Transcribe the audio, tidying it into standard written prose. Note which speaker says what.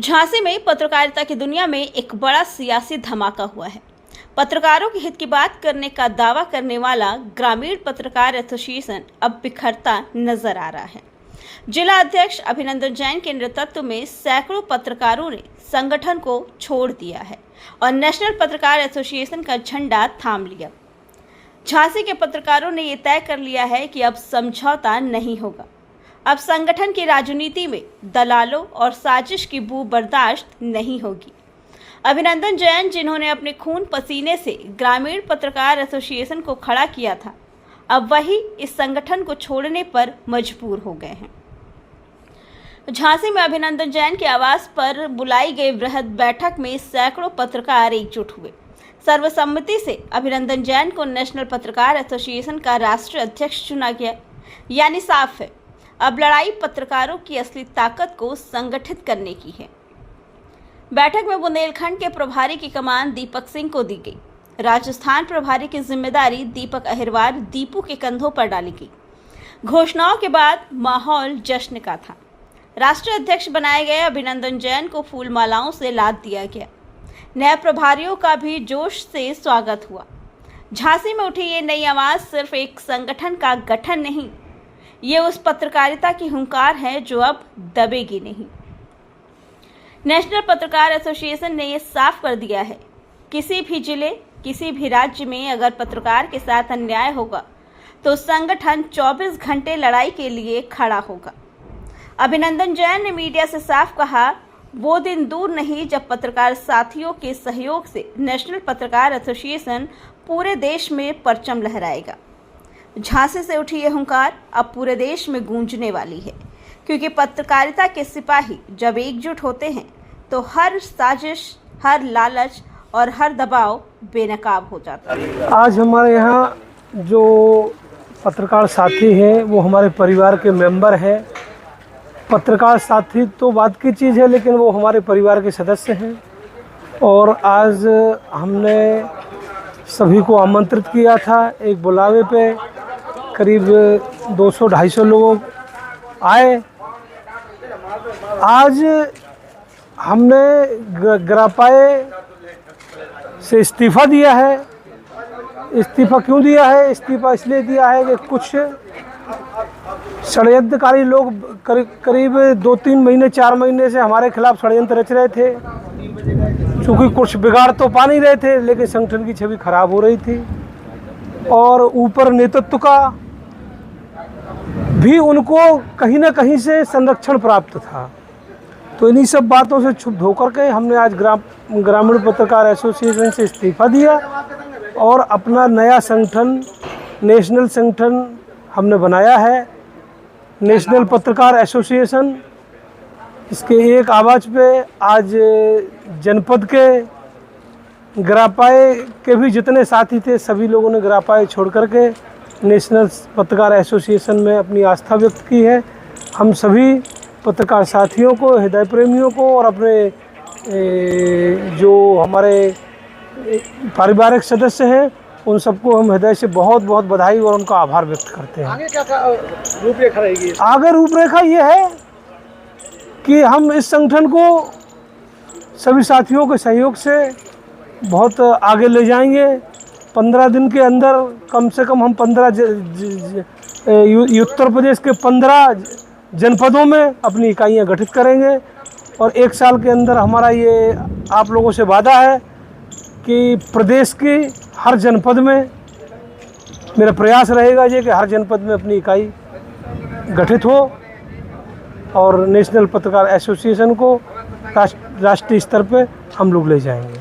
Speaker 1: झांसी में पत्रकारिता की दुनिया में एक बड़ा सियासी धमाका हुआ है। पत्रकारों के हित की बात करने का दावा करने वाला ग्रामीण पत्रकार एसोसिएशन अब बिखरता नजर आ रहा है। जिला अध्यक्ष अभिनंदन जैन के नेतृत्व में सैकड़ों पत्रकारों ने संगठन को छोड़ दिया है और नेशनल पत्रकार एसोसिएशन का झंडा थाम लिया। झांसी के पत्रकारों ने ये तय कर लिया है कि अब समझौता नहीं होगा। अब संगठन की राजनीति में दलालों और साजिश की बू बर्दाश्त नहीं होगी। अभिनंदन जैन, जिन्होंने अपने खून पसीने से ग्रामीण पत्रकार एसोसिएशन को खड़ा किया था, अब वही इस संगठन को छोड़ने पर मजबूर हो गए हैं। झांसी में अभिनंदन जैन के आवास पर बुलाई गई वृहद बैठक में सैकड़ों पत्रकार एकजुट हुए। सर्वसम्मति से अभिनंदन जैन को नेशनल पत्रकार एसोसिएशन का राष्ट्रीय अध्यक्ष चुना गया। यानी साफ है, अब लड़ाई पत्रकारों की असली ताकत को संगठित करने की है। बैठक में बुंदेलखंड के प्रभारी की कमान दीपक सिंह को दी गई। राजस्थान प्रभारी की जिम्मेदारी दीपक अहिरवार दीपू के कंधों पर डाली गई। घोषणाओं के बाद माहौल जश्न का था। राष्ट्रीय अध्यक्ष बनाए गए अभिनंदन जैन को फूल मालाओं से लाद दिया गया। नए प्रभारियों का भी जोश से स्वागत हुआ। झांसी में उठी ये नई आवाज सिर्फ एक संगठन का गठन नहीं, ये उस पत्रकारिता की हुंकार है जो अब दबेगी नहीं। नेशनल पत्रकार एसोसिएशन ने ये साफ कर दिया है, किसी भी जिले, किसी भी राज्य में अगर पत्रकार के साथ अन्याय होगा तो संगठन 24 घंटे लड़ाई के लिए खड़ा होगा। अभिनंदन जैन ने मीडिया से साफ कहा, वो दिन दूर नहीं जब पत्रकार साथियों के सहयोग से नेशनल पत्रकार एसोसिएशन पूरे देश में परचम लहराएगा। झांसी से उठी ये हुंकार अब पूरे देश में गूंजने वाली है, क्योंकि पत्रकारिता के सिपाही जब एकजुट होते हैं तो हर साजिश, हर लालच और हर दबाव बेनकाब हो जाता है।
Speaker 2: आज हमारे यहाँ जो पत्रकार साथी हैं वो हमारे परिवार के मेंबर हैं। पत्रकार साथी तो बात की चीज़ है, लेकिन वो हमारे परिवार के सदस्य हैं। और आज हमने सभी को आमंत्रित किया था एक बुलावे पे। करीब 200-250 लोग आए। आज हमने ग्रापाए से इस्तीफ़ा दिया है। इस्तीफ़ा क्यों दिया है? इस्तीफ़ा इसलिए दिया है कि कुछ षड्यंत्रकारी लोग करीब 2-3 महीने 4 महीने से हमारे खिलाफ षड्यंत्र रच रहे थे। चूँकि कुछ बिगाड़ तो पा नहीं रहे थे, लेकिन संगठन की छवि खराब हो रही थी और ऊपर नेतृत्व का भी उनको कहीं ना कहीं से संरक्षण प्राप्त था। तो इन्हीं सब बातों से क्षुब्ध होकर के हमने आज ग्रामीण पत्रकार एसोसिएशन से इस्तीफ़ा दिया और अपना नया संगठन, नेशनल संगठन हमने बनाया है, नेशनल पत्रकार एसोसिएशन। इसके एक आवाज़ पे आज जनपद के ग्रापाए के भी जितने साथी थे, सभी लोगों ने ग्रापाए छोड़ करके नेशनल पत्रकार एसोसिएशन में अपनी आस्था व्यक्त की है। हम सभी पत्रकार साथियों को, हृदय प्रेमियों को और अपने जो हमारे पारिवारिक सदस्य हैं उन सबको हम हृदय से बहुत बहुत बधाई और उनका आभार व्यक्त करते हैं।
Speaker 3: आगे क्या रूपरेखा रहेगी?
Speaker 2: आगे रूपरेखा ये है कि हम इस संगठन को सभी साथियों के सहयोग से बहुत आगे ले जाएंगे। 15 दिन के अंदर कम से कम हम 15 उत्तर प्रदेश के 15 जनपदों में अपनी इकाइयाँ गठित करेंगे और 1 साल के अंदर हमारा ये आप लोगों से वादा है कि प्रदेश की हर जनपद में मेरा प्रयास रहेगा ये कि हर जनपद में अपनी इकाई गठित हो और नेशनल पत्रकार एसोसिएशन को राष्ट्रीय स्तर पे हम लोग ले जाएंगे।